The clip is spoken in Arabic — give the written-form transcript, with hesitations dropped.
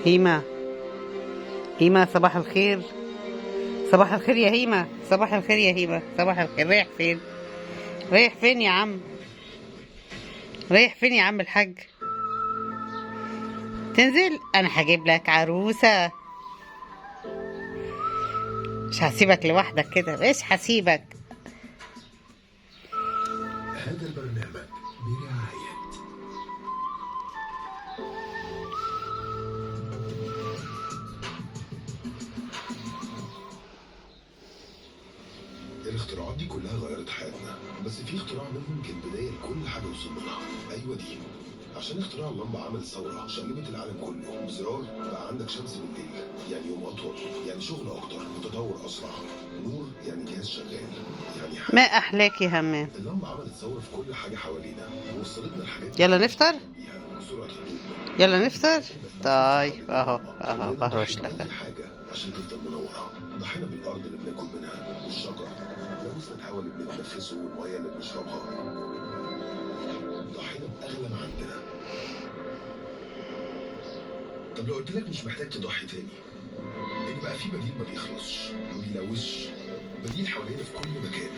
هيما، هيما صباح الخير. صباح الخير يا هيما، صباح الخير يا هيما، صباح الخير. رايح فين؟ رايح فين يا عم؟ رايح فين يا عم الحاج؟ تنزل؟ انا هجيب لك عروسة. مش هسيبك لوحدك كده، مش هسيبك. هذا البرنامج برعاية الاختراعات دي كلها غيرت حياتنا، بس في اختراع منهم كان بداية لكل حاجة وصلنا لها. أيوة دي، عشان اختراع اللمبة عمل ثورة شقلبت العالم كله. بزرار بقى عندك شمس بالليل، يعني يوم أطول، يعني شغل أكتر، وتطور أسرع. نور يعني جهاز شغال، يعني ما أحلاك يا همام. اللمبة عملت ثورة في كل حاجة حوالينا ووصلتنا لحاجات يلا نفطر، بيها سرعة الضوء. يلا نفطر. طيب اهو اهو كلنا بهرش ضحينا لك. بأي حاجة عشان تفضل منورة. ضحينا بالأرض اللي بناكل منها، والشجر، لمسنا الهواء اللي بنتنفسه، والمية اللي بنشربها. ضحينا بأغلى ما عندنا. طب لو قلت لك مش محتاج تضحي تاني، إن بقى في بديل ما بيخلصش، ما بيلوثش، بديل حوالينا في كل مكان.